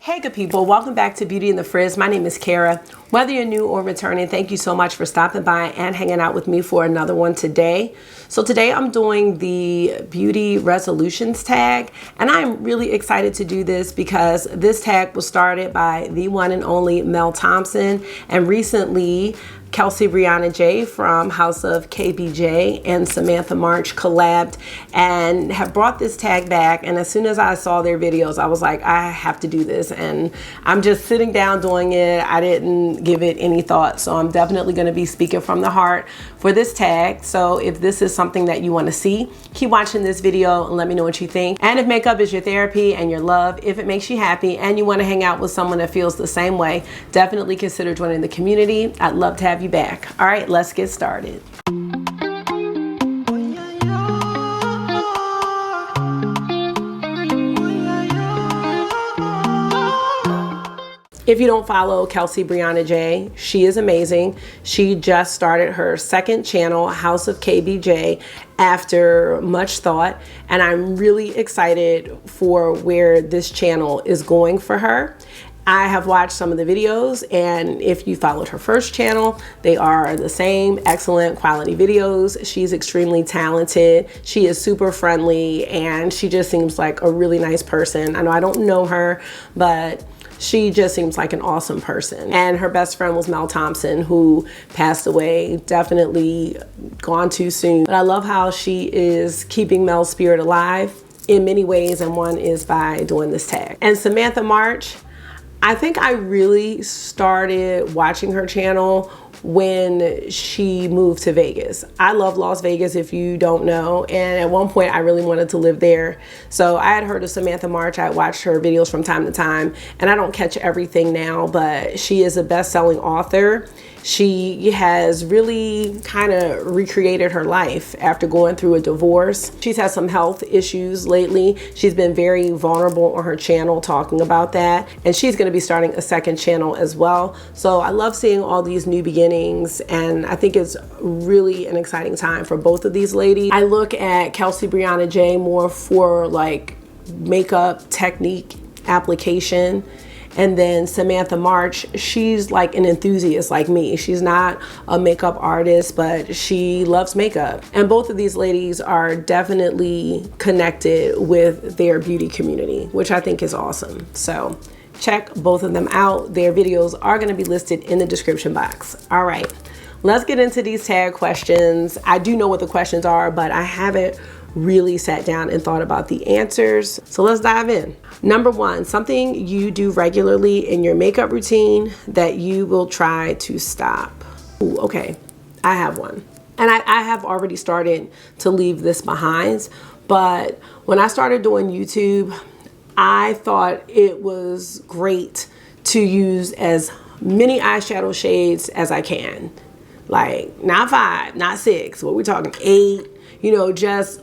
Hey good people, welcome back to Beauty and the Frizz. My name is Cara. Whether you're new or returning, thank you so much for stopping by and hanging out with me for another one today. So today I'm doing the beauty resolutions tag, and I'm really excited to do this because this tag was started by the one and only Mel Thompson, and recently Kelsee, Briana J from House of KBJ and Samantha March collabed and have brought this tag back. And as soon as I saw their videos, I was like, I have to do this. And I'm just sitting down doing it. I didn't give it any thought. So I'm definitely going to be speaking from the heart for this tag. So if this is something that you want to see, keep watching this video and let me know what you think. And if makeup is your therapy and your love, if it makes you happy and you want to hang out with someone that feels the same way, definitely consider joining the community. I'd love to have you back. All right, let's get started. If you don't follow Kelsee Briana J, she is amazing. She just started her second channel, House of KBJ, after much thought, and I'm really excited for where this channel is going for her. I have watched some of the videos, and if you followed her first channel, they are the same excellent quality videos. She's extremely talented. She is super friendly, and she just seems like a really nice person. I know I don't know her, but she just seems like an awesome person. And her best friend was Mel Thompson, who passed away, definitely gone too soon. But I love how she is keeping Mel's spirit alive in many ways, and one is by doing this tag. And Samantha March, I think I really started watching her channel when she moved to Vegas. I love Las Vegas, if you don't know, and at one point I really wanted to live there. So I had heard of Samantha March. I watched her videos from time to time, and I don't catch everything now, but she is a best-selling author. She has really kind of recreated her life after going through a divorce. She's had some health issues lately. She's been very vulnerable on her channel talking about that, and she's going to be starting a second channel as well. So I love seeing all these new beginnings, and I think it's really an exciting time for both of these ladies. I look at Kelsee Briana J more for like makeup technique application. And then Samantha March, she's like an enthusiast like me. She's not a makeup artist, but she loves makeup. And both of these ladies are definitely connected with their beauty community, which I think is awesome. So check both of them out. Their videos are gonna be listed in the description box. All right, let's get into these tag questions. I do know what the questions are, but I haven't really sat down and thought about the answers. So let's dive in. Number one, something you do regularly in your makeup routine that you will try to stop. Ooh, okay, I have one. And I have already started to leave this behind, but when I started doing YouTube, I thought it was great to use as many eyeshadow shades as I can. Like not 5, not 6, what we're talking 8, you know, just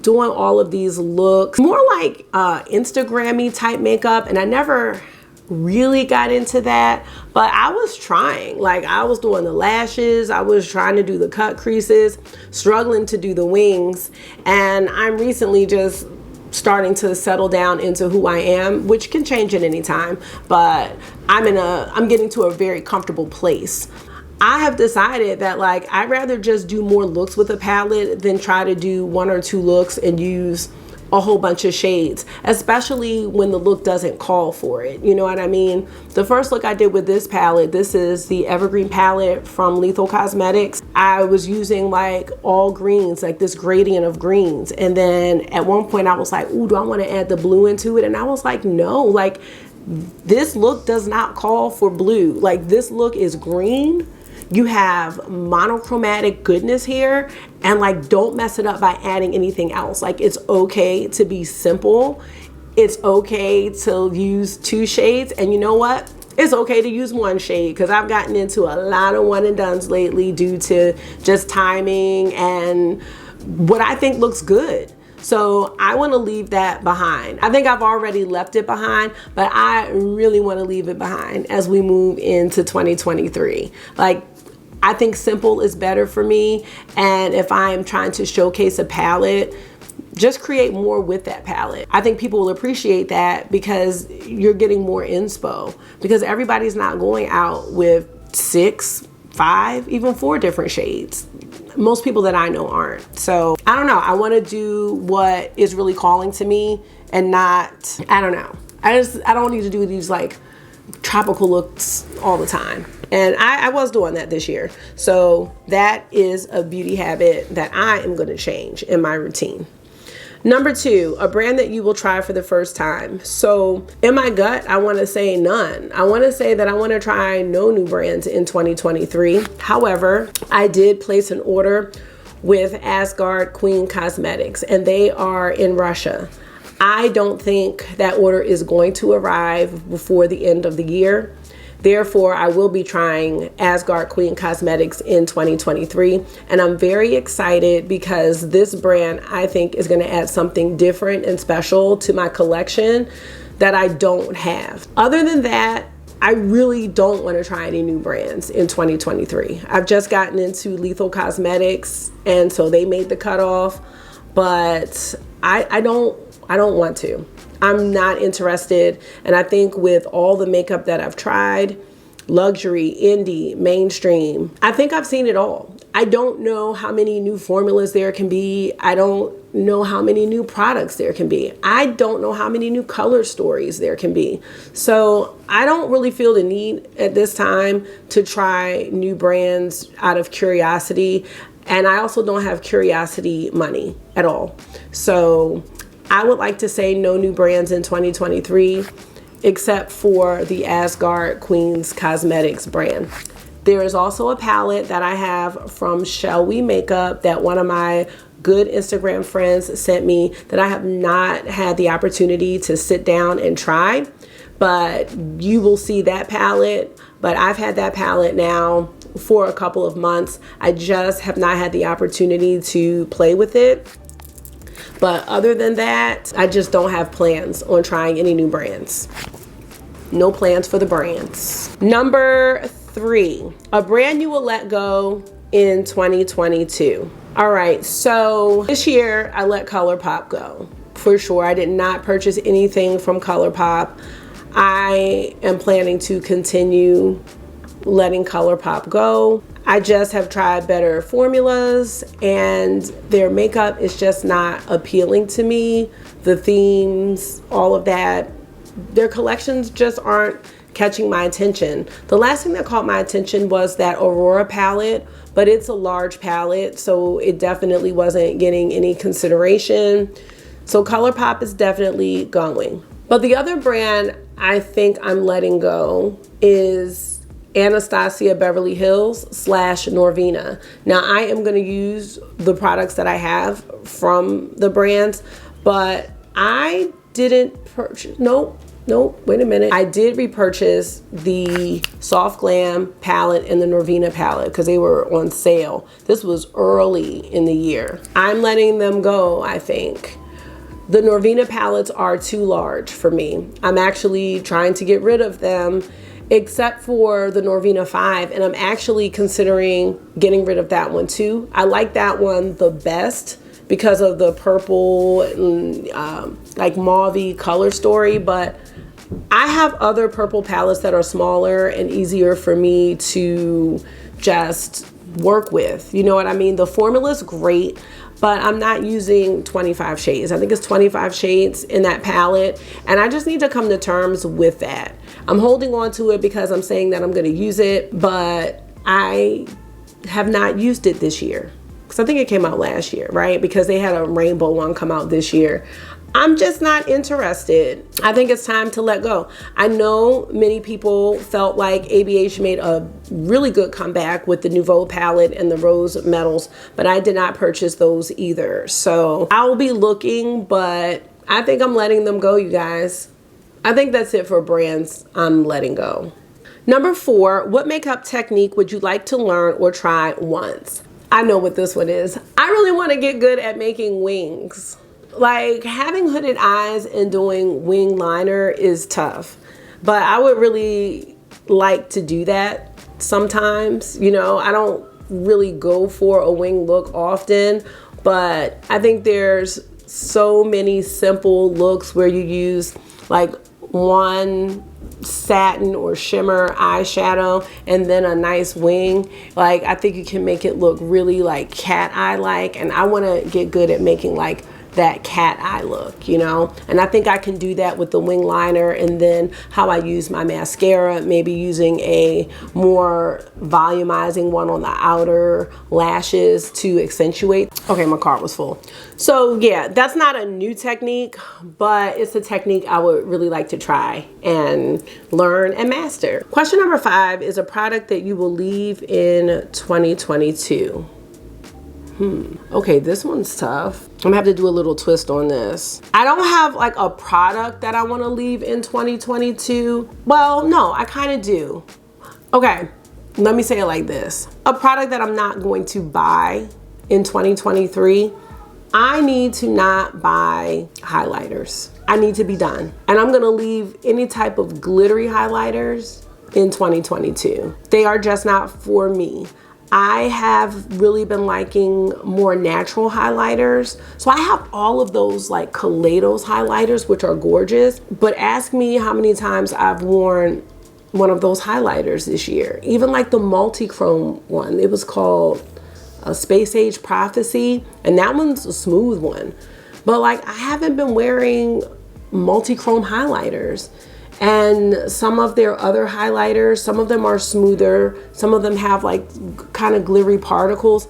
doing all of these looks, more like Instagram-y type makeup. And I never really got into that, but I was trying. Like I was doing the lashes, I was trying to do the cut creases, struggling to do the wings. And I'm recently just starting to settle down into who I am, which can change at any time, but I'm getting to a very comfortable place. I have decided that like I'd rather just do more looks with a palette than try to do 1 or 2 looks and use a whole bunch of shades, especially when the look doesn't call for it. You know what I mean? The first look I did with this palette, this is the Evergreen palette from Lethal Cosmetics. I was using like all greens, like this gradient of greens. And then at one point I was like, ooh, do I want to add the blue into it? And I was like, no, like this look does not call for blue. Like this look is green. You have monochromatic goodness here, and like don't mess it up by adding anything else. Like it's okay to be simple. It's okay to use 2 shades, and you know what? It's okay to use 1 shade, because I've gotten into a lot of one and dones lately due to just timing and what I think looks good. So I want to leave that behind. I think I've already left it behind, but I really want to leave it behind as we move into 2023. Like I think simple is better for me, and if I'm trying to showcase a palette, just create more with that palette. I think people will appreciate that because you're getting more inspo, because everybody's not going out with 6, 5, even 4 different shades. Most people that I know aren't. So I don't know. I want to do what is really calling to me and not, I don't know. I don't need to do these like tropical looks all the time. And I was doing that this year. So that is a beauty habit that I am going to change in my routine. Number 2, a brand that you will try for the first time. So in my gut, I want to say none. I want to say that I want to try no new brands in 2023. However, I did place an order with Asgard Queen Cosmetics, and they are in Russia. I don't think that order is going to arrive before the end of the year. Therefore, I will be trying Asgard Queen Cosmetics in 2023. And I'm very excited because this brand, I think, is going to add something different and special to my collection that I don't have. Other than that, I really don't want to try any new brands in 2023. I've just gotten into Lethal Cosmetics, and so they made the cutoff, but I don't want to. I'm not interested. And I think with all the makeup that I've tried, luxury, indie, mainstream, I think I've seen it all. I don't know how many new formulas there can be. I don't know how many new products there can be. I don't know how many new color stories there can be. So I don't really feel the need at this time to try new brands out of curiosity. And I also don't have curiosity money at all. So I would like to say no new brands in 2023, except for the Asgard Queen's Cosmetics brand. There is also a palette that I have from Shall We Makeup that one of my good Instagram friends sent me that I have not had the opportunity to sit down and try, but you will see that palette. But I've had that palette now for a couple of months. I just have not had the opportunity to play with it. But other than that, I just don't have plans on trying any new brands. No plans for the brands. Number 3, a brand you will let go in 2022. All right, so this year I let ColourPop go. For sure, I did not purchase anything from ColourPop. I am planning to continue letting ColourPop go. I just have tried better formulas and their makeup is just not appealing to me. The themes, all of that, their collections just aren't catching my attention. The last thing that caught my attention was that Aurora palette, but it's a large palette, so it definitely wasn't getting any consideration. So ColourPop is definitely going. But the other brand I think I'm letting go is Anastasia Beverly Hills / Norvina. Now I am going to use the products that I have from the brands, but I didn't purchase, nope, wait a minute. I did repurchase the Soft Glam palette and the Norvina palette because they were on sale. This was early in the year. I'm letting them go, I think. The Norvina palettes are too large for me. I'm actually trying to get rid of them, except for the Norvina 5, and I'm actually considering getting rid of that one too. I like that one the best because of the purple and like mauve-y color story, but I have other purple palettes that are smaller and easier for me to just work with. You know what I mean? The formula's great, but I'm not using 25 shades. I think it's 25 shades in that palette, and I just need to come to terms with that. I'm holding on to it because I'm saying that I'm going to use it, but I have not used it this year. Because I think it came out last year, right? Because they had a rainbow one come out this year. I'm just not interested. I think it's time to let go. I know many people felt like ABH made a really good comeback with the Nouveau palette and the Rose Metals, but I did not purchase those either. So I'll be looking, but I think I'm letting them go, you guys. I think that's it for brands I'm letting go. Number 4, what makeup technique would you like to learn or try once? I know what this one is. I really want to get good at making wings. Like, having hooded eyes and doing wing liner is tough, but I would really like to do that sometimes. You know, I don't really go for a wing look often, but I think there's so many simple looks where you use like one satin or shimmer eyeshadow and then a nice wing. Like, I think you can make it look really like cat eye like, and I want to get good at making like that cat eye look, you know, and I think I can do that with the wing liner, and then how I use my mascara, maybe using a more volumizing one on the outer lashes to accentuate. Okay, my cart was full. So yeah, that's not a new technique, but it's a technique I would really like to try and learn and master. Question number 5 is a product that you will leave in 2022. Okay, this one's tough. I'm gonna have to do a little twist on this. I don't have like a product that I want to leave in 2022. Well, no, I kind of do. Okay, let me say it like this. A product that I'm not going to buy in 2023. I need to not buy highlighters. I need to be done. And I'm gonna leave any type of glittery highlighters in 2022. They are just not for me. I have really been liking more natural highlighters. So I have all of those like Kaleidos highlighters, which are gorgeous, but ask me how many times I've worn one of those highlighters this year. Even like the multi-chrome one, it was called a Space Age Prophecy, and that one's a smooth one. But like, I haven't been wearing multi-chrome highlighters. And some of their other highlighters, some of them are smoother, some of them have like kind of glittery particles.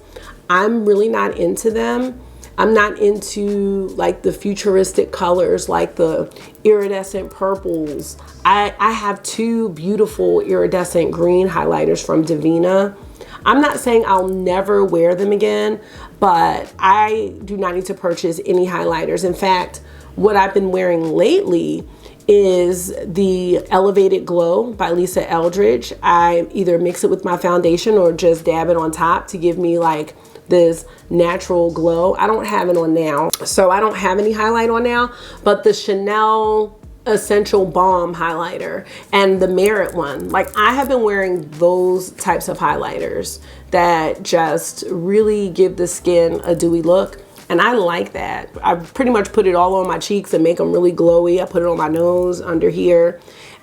I'm really not into them. I'm not into like the futuristic colors, like the iridescent purples. I have 2 beautiful iridescent green highlighters from Divina. I'm not saying I'll never wear them again, but I do not need to purchase any highlighters. In fact, what I've been wearing lately is the Elevated Glow by Lisa Eldridge. I either mix it with my foundation or just dab it on top to give me like this natural glow. I don't have it on now, so I don't have any highlight on now, but the Chanel Essential Balm highlighter and the Merit one, like I have been wearing those types of highlighters that just really give the skin a dewy look. And I like that. I pretty much put it all on my cheeks and make them really glowy. I put it on my nose, under here.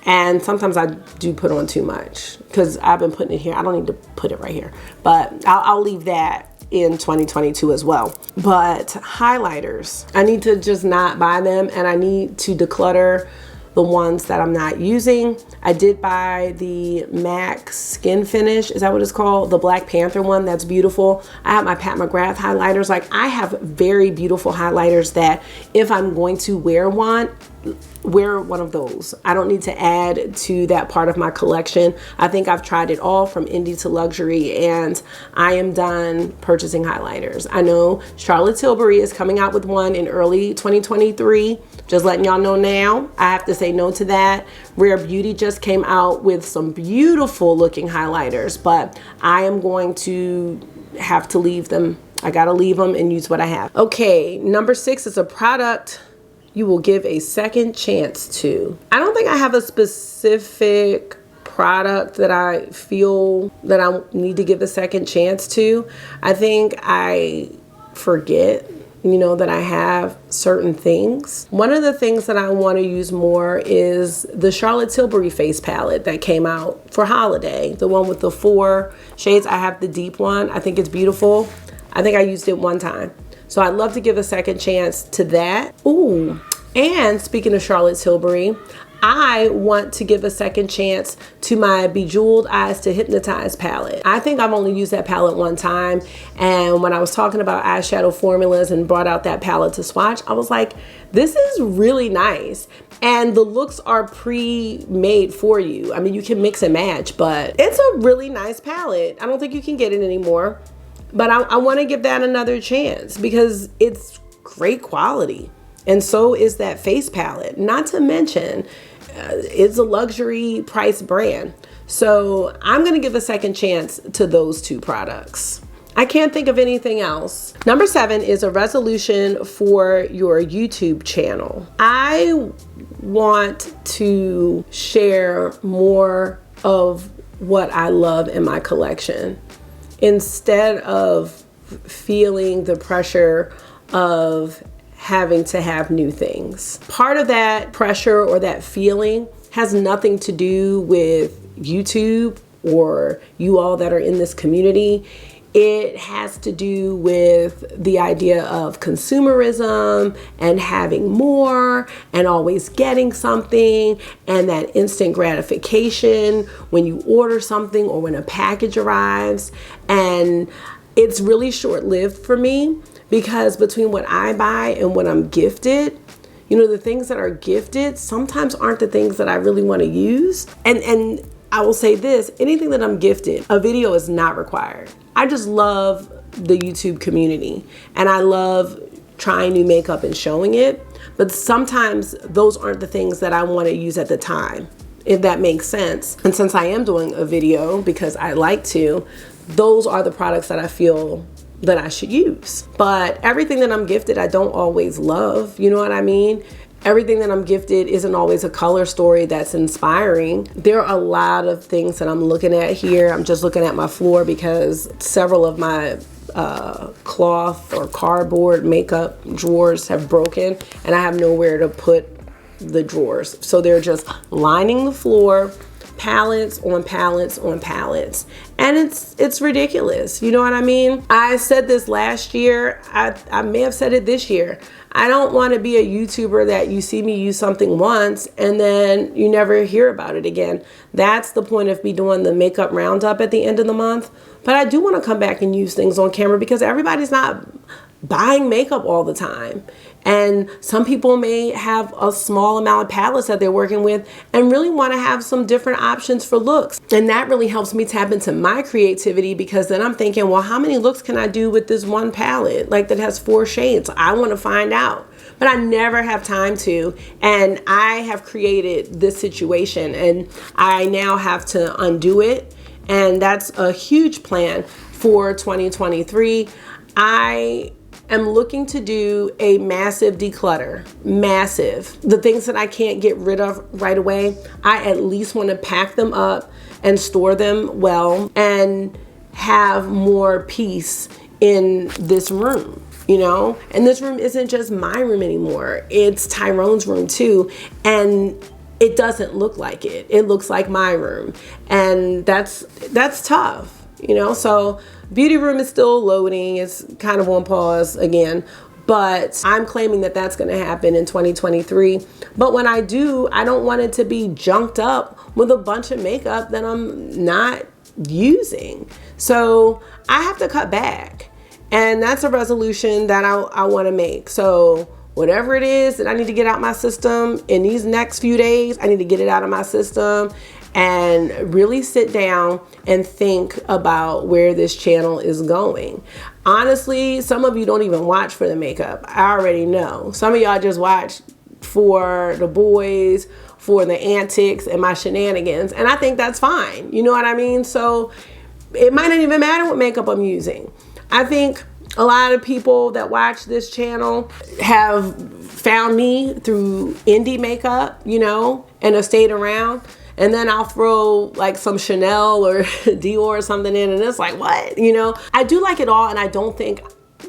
And sometimes I do put on too much because I've been putting it here. I don't need to put it right here, but I'll leave that in 2022 as well. But highlighters, I need to just not buy them, and I need to declutter the ones that I'm not using. I did buy the MAC Skin Finish, is that what it's called? The Black Panther one, that's beautiful. I have my Pat McGrath highlighters. Like, I have very beautiful highlighters that if I'm going to wear one of those. I don't need to add to that part of my collection. I think I've tried it all from indie to luxury, and I am done purchasing highlighters. I know Charlotte Tilbury is coming out with one in early 2023. Just letting y'all know now. I have to say no to that. Rare Beauty just came out with some beautiful looking highlighters, but I am going to have to leave them. I gotta leave them and use what I have. Okay, number 6 is a product you will give a second chance to. I don't think I have a specific product that I feel that I need to give a second chance to. I think I forget, you know, that I have certain things. One of the things that I want to use more is the Charlotte Tilbury face palette that came out for holiday. The one with the 4 shades. I have the deep one. I think it's beautiful. I think I used it one time. So I'd love to give a second chance to that. Ooh, and speaking of Charlotte Tilbury, I want to give a second chance to my Bejeweled Eyes to Hypnotize palette. I think I've only used that palette one time, and when I was talking about eyeshadow formulas and brought out that palette to swatch, I was like, this is really nice. And the looks are pre-made for you. I mean, you can mix and match, but it's a really nice palette. I don't think you can get it anymore, but I want to give that another chance because it's great quality. And so is that face palette. Not to mention, it's a luxury price brand. So I'm gonna give a second chance to those 2 products. I can't think of anything else. Number 7 is a resolution for your YouTube channel. I want to share more of what I love in my collection instead of feeling the pressure of having to have new things. Part of that pressure or that feeling has nothing to do with YouTube or you all that are in this community. It has to do with the idea of consumerism and having more and always getting something, and that instant gratification when you order something or when a package arrives. And it's really short-lived for me, because between what I buy and what I'm gifted, you know, the things that are gifted sometimes aren't the things that I really want to use. And I will say this, anything that I'm gifted, a video is not required. I just love the YouTube community and I love trying new makeup and showing it. But sometimes those aren't the things that I want to use at the time, if that makes sense. And since I am doing a video because I like to, those are the products that I feel that I should use. But everything that I'm gifted, I don't always love, you know what I mean? Everything that I'm gifted isn't always a color story that's inspiring. There are a lot of things that I'm looking at here. I'm just looking at my floor because several of my cloth or cardboard makeup drawers have broken and I have nowhere to put the drawers. So they're just lining the floor, palettes on palettes on palettes, and it's ridiculous, you know what I mean? I said this last year, I may have said it this year. I don't want to be a YouTuber that you see me use something once and then you never hear about it again. That's the point of me doing the makeup roundup at the end of the month. But I do want to come back and use things on camera because everybody's not buying makeup all the time. And some people may have a small amount of palettes that they're working with and really want to have some different options for looks. And that really helps me tap into my creativity, because then I'm thinking, well, how many looks can I do with this one palette? Like, that has 4 shades. I want to find out. But I never have time to. And I have created this situation and I now have to undo it. And that's a huge plan for 2023. I am looking to do a massive declutter, massive. The things that I can't get rid of right away, I at least want to pack them up and store them well and have more peace in this room, you know? And this room isn't just my room anymore. It's Tyrone's room too. And it doesn't look like it. It looks like my room. And that's tough, you know? So beauty room is still loading. It's kind of on pause again, but I'm claiming that that's going to happen in 2023. But when I do, I don't want it to be junked up with a bunch of makeup that I'm not using. So I have to cut back, and that's a resolution that I want to make. So whatever it is that I need to get out my system in these next few days, I need to get it out of my system and really sit down and think about where this channel is going. Honestly, some of you don't even watch for the makeup. I already know. Some of y'all just watch for the boys, for the antics and my shenanigans. And I think that's fine. You know what I mean? So it might not even matter what makeup I'm using. I think a lot of people that watch this channel have found me through indie makeup, you know, and have stayed around. And then I'll throw like some Chanel or Dior or something in, and it's like, what? You know, I do like it all, and I don't think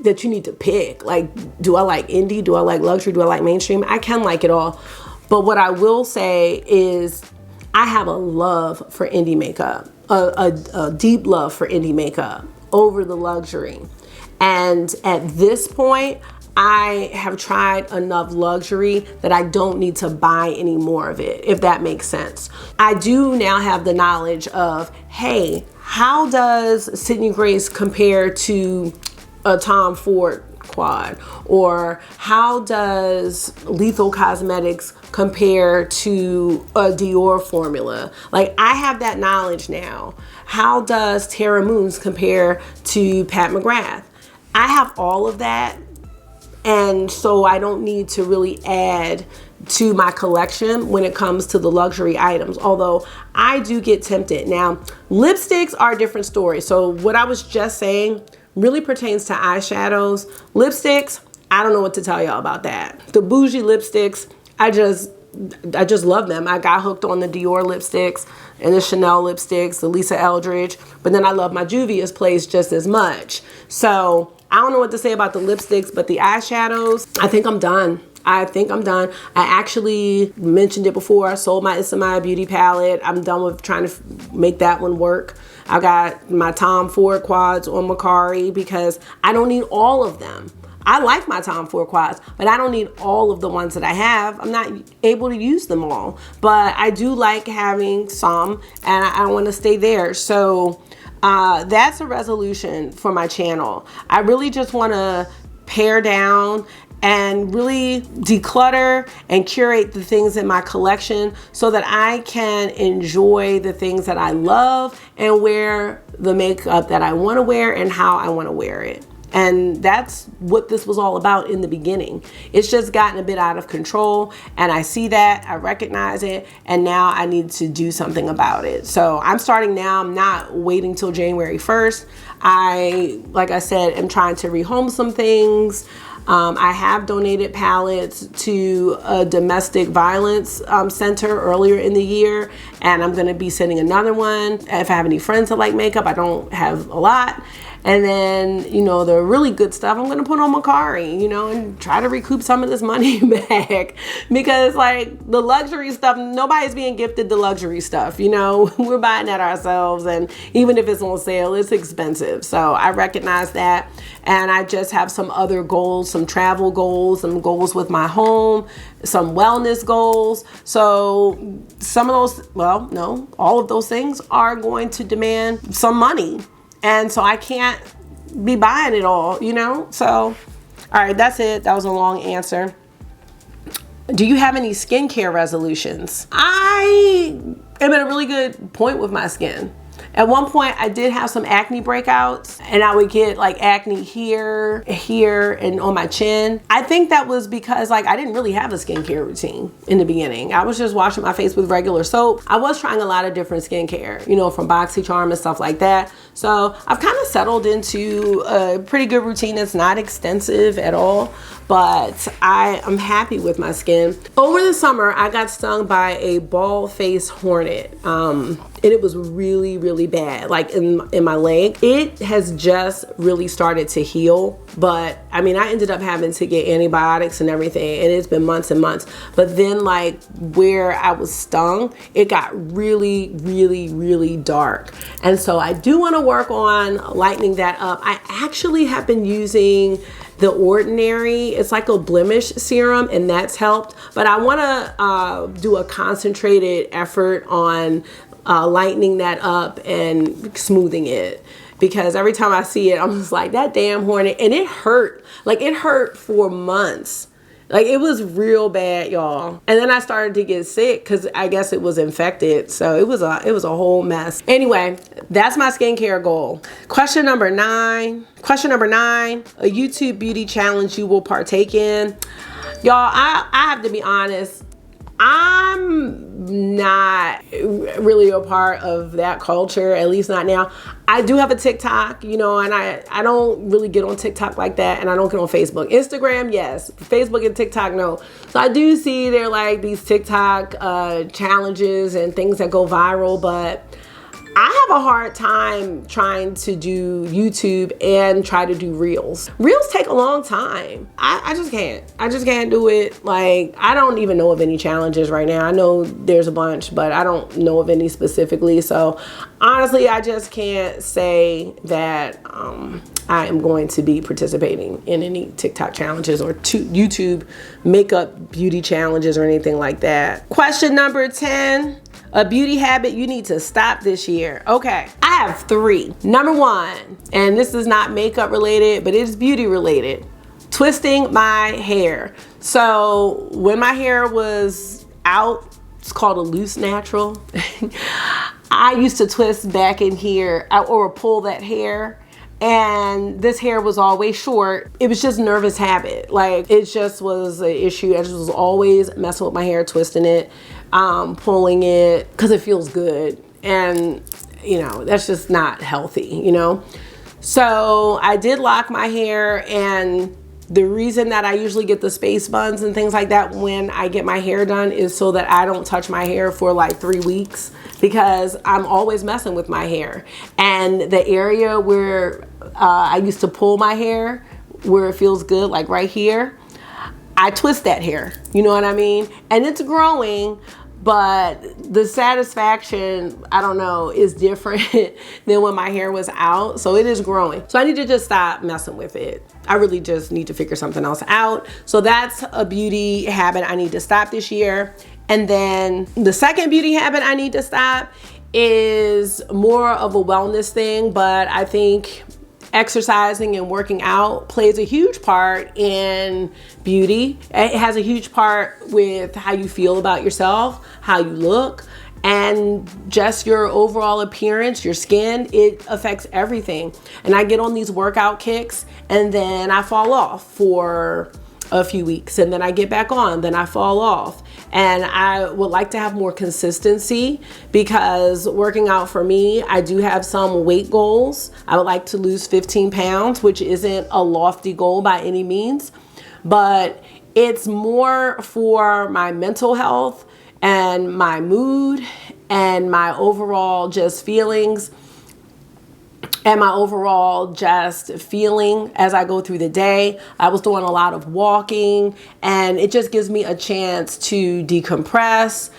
that you need to pick. Like, do I like indie? Do I like luxury? Do I like mainstream? I can like it all. But what I will say is I have a love for indie makeup, a deep love for indie makeup over the luxury. And at this point, I have tried enough luxury that I don't need to buy any more of it, if that makes sense. I do now have the knowledge of, hey, how does Sydney Grace compare to a Tom Ford quad? Or how does Lethal Cosmetics compare to a Dior formula? Like, I have that knowledge now. How does Terra Moons compare to Pat McGrath? I have all of that. And so I don't need to really add to my collection when it comes to the luxury items, although I do get tempted. Now, lipsticks are a different story. So what I was just saying really pertains to eyeshadows. Lipsticks, I don't know what to tell y'all about that. The bougie lipsticks, I just love them. I got hooked on the Dior lipsticks and the Chanel lipsticks, the Lisa Eldridge, but then I love my Juvia's Place just as much. So I don't know what to say about the lipsticks, but the eyeshadows, I think I'm done. I actually mentioned it before. I sold my Isamaya Beauty palette. I'm done with trying to make that one work. I got my Tom Ford quads on Macari because I don't need all of them. I like my Tom Ford quads, but I don't need all of the ones that I have. I'm not able to use them all, but I do like having some, and I want to stay there. So that's a resolution for my channel. I really just want to pare down and really declutter and curate the things in my collection so that I can enjoy the things that I love and wear the makeup that I want to wear and how I want to wear it. And that's what this was all about in the beginning. It's just gotten a bit out of control, and I see that, I recognize it, and now I need to do something about it. So I'm starting now. I'm not waiting till January 1st. Like I said, am trying to rehome some things. I have donated palettes to a domestic violence center earlier in the year, and I'm going to be sending another one. If I have any friends that like makeup, I don't have a lot. And then, you know, the really good stuff I'm going to put on Macari, you know, and try to recoup some of this money back. Because, like, the luxury stuff, nobody's being gifted the luxury stuff, you know. We're buying that ourselves, and even if it's on sale, it's expensive. So I recognize that. And I just have some other goals, some travel goals, some goals with my home, some wellness goals. So some of those, well, no, all of those things are going to demand some money. And so I can't be buying it all, you know? So, all right, that's it. That was a long answer. Do you have any skincare resolutions? I am at a really good point with my skin. At one point, I did have some acne breakouts, and I would get like acne here, and on my chin. I think that was because like I didn't really have a skincare routine in the beginning. I was just washing my face with regular soap. I was trying a lot of different skincare, you know, from BoxyCharm and stuff like that. So I've kind of settled into a pretty good routine. It's not extensive at all, but I am happy with my skin. Over the summer, I got stung by a bald face hornet. And it was really, really bad, like in my leg. It has just really started to heal, but I mean, I ended up having to get antibiotics and everything, and it's been months and months. But then like where I was stung, it got really, really, really dark. And so I do want to work on lightening that up. I actually have been using The Ordinary. It's like a blemish serum, and that's helped. But I want to do a concentrated effort on lightening that up and smoothing it, because every time I see it, I'm just like, that damn hornet. And it hurt. Like, it hurt for months. Like, it was real bad, y'all. And then I started to get sick because I guess it was infected. So it was a whole mess. Anyway, that's my skincare goal. Question number 9. Question number 9, a YouTube beauty challenge you will partake in. Y'all, I have to be honest. I'm not really a part of that culture, at least not now. I do have a TikTok, you know, and I don't really get on TikTok like that, and I don't get on Facebook. Instagram, yes. Facebook and TikTok, no. So I do see there like these TikTok challenges and things that go viral, but I have a hard time trying to do YouTube and try to do Reels. Reels take a long time. I just can't. I just can't do it. Like, I don't even know of any challenges right now. I know there's a bunch, but I don't know of any specifically. So honestly, I just can't say that I am going to be participating in any TikTok challenges or YouTube makeup beauty challenges or anything like that. Question number 10. A beauty habit you need to stop this year. Okay, I have 3. Number 1, and this is not makeup related, but it is beauty related. Twisting my hair. So when my hair was out, it's called a loose natural. I used to twist back in here or pull that hair. And this hair was always short. It was just nervous habit. Like, it just was an issue. I just was always messing with my hair, twisting it, pulling it, because it feels good. And, you know, that's just not healthy, you know? So I did lock my hair, and the reason that I usually get the space buns and things like that when I get my hair done is so that I don't touch my hair for like 3 weeks. because I'm always messing with my hair. And the area where I used to pull my hair, where it feels good, like right here, I twist that hair, you know what I mean? And it's growing, but the satisfaction, I don't know, is different than when my hair was out. So it is growing. So I need to just stop messing with it. I really just need to figure something else out. So that's a beauty habit I need to stop this year. And then the second beauty habit I need to stop is more of a wellness thing, but I think exercising and working out plays a huge part in beauty. It has a huge part with how you feel about yourself, how you look, and just your overall appearance, your skin. It affects everything. And I get on these workout kicks and then I fall off for a few weeks, and then I get back on, then I fall off. And I would like to have more consistency, because working out for me, I do have some weight goals. I would like to lose 15 pounds, which isn't a lofty goal by any means, but it's more for my mental health and my mood and my overall just feelings and my overall just feeling as I go through the day. I was doing a lot of walking, and it just gives me a chance to decompress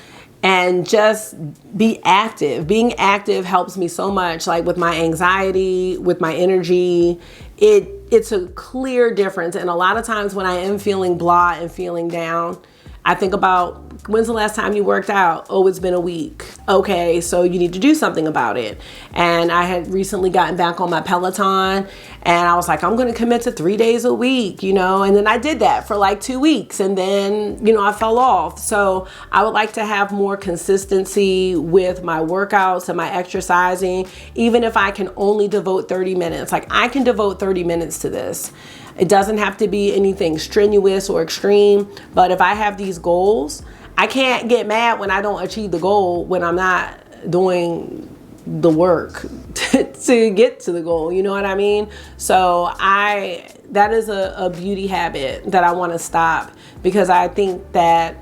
and just be active. Being active helps me so much, like with my anxiety, with my energy. It's a clear difference. And a lot of times when I am feeling blah and feeling down, I think about, when's the last time you worked out? Oh, it's been a week. Okay, so you need to do something about it. And I had recently gotten back on my Peloton, and I was like, I'm gonna commit to 3 days a week, you know? And then I did that for like 2 weeks, and then, you know, I fell off. So I would like to have more consistency with my workouts and my exercising, even if I can only devote 30 minutes. Like, I can devote 30 minutes to this. It doesn't have to be anything strenuous or extreme, but if I have these goals, I can't get mad when I don't achieve the goal, when I'm not doing the work to get to the goal, you know what I mean? So that is a beauty habit that I want to stop, because I think that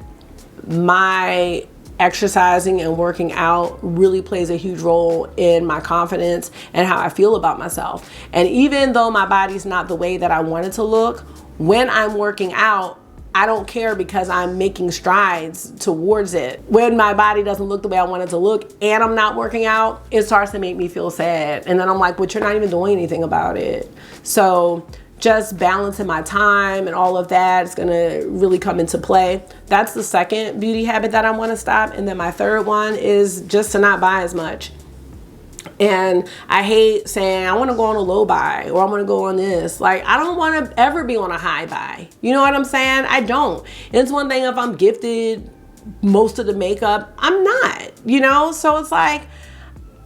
my exercising and working out really plays a huge role in my confidence and how I feel about myself. And even though my body's not the way that I want it to look, when I'm working out, I don't care, because I'm making strides towards it. When my body doesn't look the way I want it to look and I'm not working out, it starts to make me feel sad. And then I'm like, but you're not even doing anything about it. So just balancing my time and all of that is gonna really come into play. That's the second beauty habit that I wanna stop. And then my third one is just to not buy as much. And I hate saying, I wanna go on a low buy, or I wanna go on this. Like, I don't wanna ever be on a high buy. You know what I'm saying? I don't. It's one thing if I'm gifted most of the makeup, I'm not, you know? So it's like,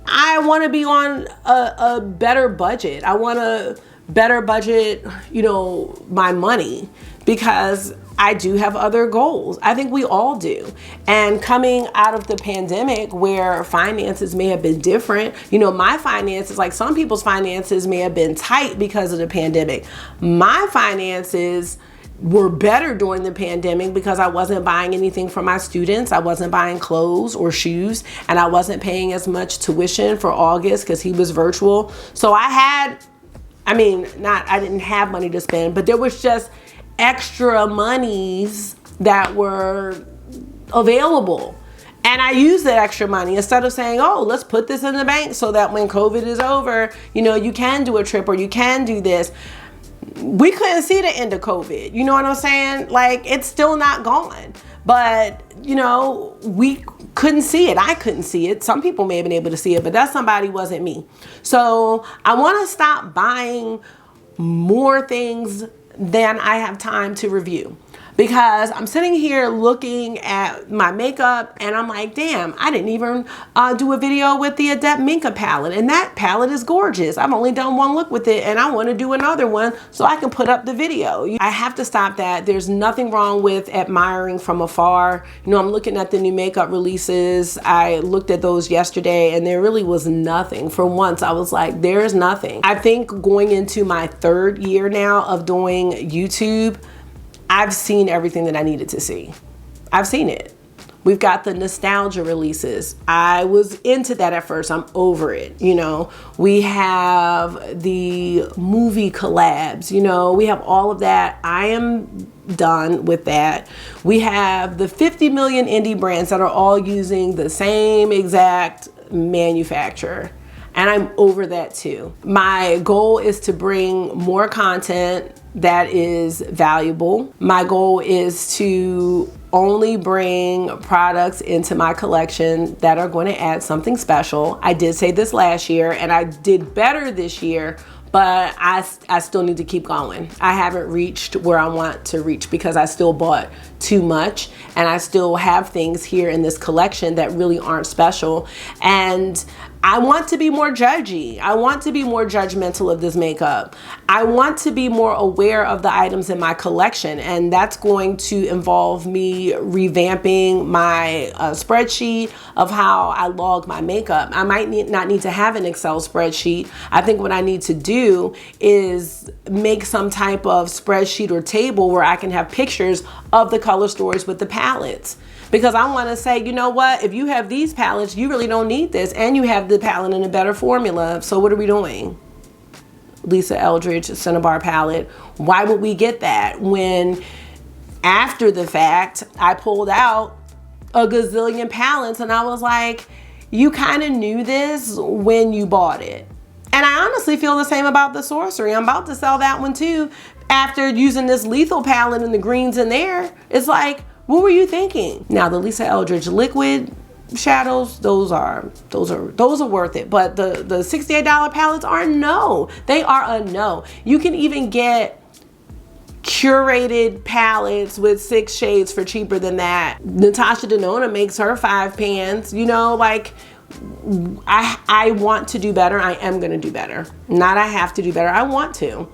I wanna be on a better budget. I wanna better budget, you know, my money, because I do have other goals. I think we all do. And coming out of the pandemic, where finances may have been different, you know, my finances, like some people's finances may have been tight because of the pandemic. My finances were better during the pandemic because I wasn't buying anything for my students. I wasn't buying clothes or shoes, and I wasn't paying as much tuition for August because he was virtual. So I didn't have money to spend, but there was just extra monies that were available. And I used that extra money instead of saying, oh, let's put this in the bank so that when COVID is over, you know, you can do a trip or you can do this. We couldn't see the end of COVID. You know what I'm saying? Like, it's still not gone. But, you know, we couldn't see it. I couldn't see it. Some people may have been able to see it, but that somebody wasn't me. So I want to stop buying more things than I have time to review, because I'm sitting here looking at my makeup and I'm like, damn, I didn't even do a video with the Adept Minka palette, and that palette is gorgeous. I've only done one look with it, and I want to do another one so I can put up the video. I have to stop that. There's nothing wrong with admiring from afar. You know, I'm looking at the new makeup releases. I looked at those yesterday, and there really was nothing. For once, I was like, there's nothing. I think going into my third year now of doing YouTube, I've seen everything that I needed to see. I've seen it. We've got the nostalgia releases. I was into that at first. I'm over it, you know. We have the movie collabs, you know. We have all of that. I am done with that. We have the 50 million indie brands that are all using the same exact manufacturer. And I'm over that too. My goal is to bring more content that is valuable. My goal is to only bring products into my collection that are going to add something special. I did say this last year and I did better this year, but I still need to keep going. I haven't reached where I want to reach because I still bought too much and I still have things here in this collection that really aren't special. And I want to be more judgy. I want to be more judgmental of this makeup. I want to be more aware of the items in my collection, and that's going to involve me revamping my spreadsheet of how I log my makeup. I might not need to have an Excel spreadsheet. I think what I need to do is make some type of spreadsheet or table where I can have pictures of the color stories with the palettes. Because I want to say, you know what, if you have these palettes, you really don't need this. And you have the palette in a better formula. So what are we doing? Lisa Eldridge Cinnabar palette. Why would we get that when after the fact, I pulled out a gazillion palettes and I was like, you kind of knew this when you bought it. And I honestly feel the same about the Sorcery. I'm about to sell that one too. After using this Lethal palette and the greens in there, it's like, what were you thinking? Now the Lisa Eldridge liquid shadows, those are worth it. But the $68 palettes are no. They are a no. You can even get curated palettes with 6 shades for cheaper than that. Natasha Denona makes her 5 pans, you know, like I want to do better. I am gonna do better. Not I have to do better, I want to.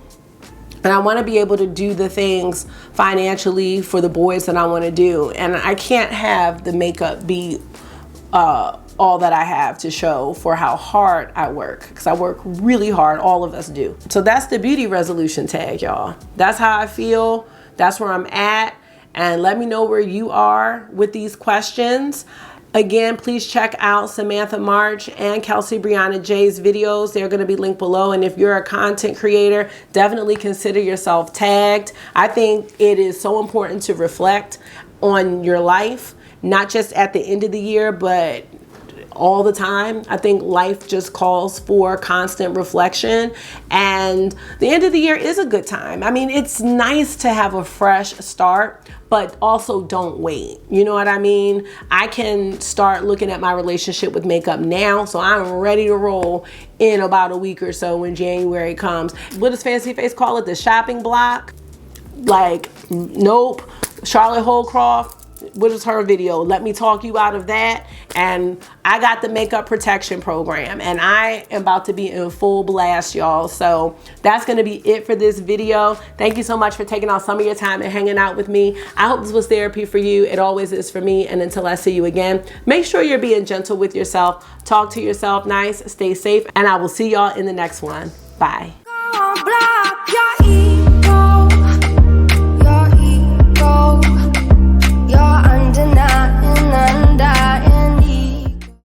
And I want to be able to do the things financially for the boys that I want to do. And I can't have the makeup be all that I have to show for how hard I work. Because I work really hard. All of us do. So that's the beauty resolution tag, y'all. That's how I feel. That's where I'm at. And let me know where you are with these questions. Again, please check out Samantha March and Kelsee Briana J's videos. They're going to be linked below. And if you're a content creator, definitely consider yourself tagged. I think it is so important to reflect on your life, not just at the end of the year, but all the time. I think life just calls for constant reflection, and the end of the year is a good time. I mean, it's nice to have a fresh start, but also don't wait. You know what I mean? I can start looking at my relationship with makeup now, so I'm ready to roll in about a week or so when January comes. What does Fancy Face call it? The shopping block? Like, nope. Charlotte Holcroft, what is her video? Let me talk you out of that. And I got the makeup protection program and I am about to be in full blast, y'all. So that's going to be it for this video. Thank you so much for taking out some of your time and hanging out with me. I hope this was therapy for you. It always is for me. And until I see you again, make sure you're being gentle with yourself. Talk to yourself nice, stay safe, and I will see y'all in the next one. Bye.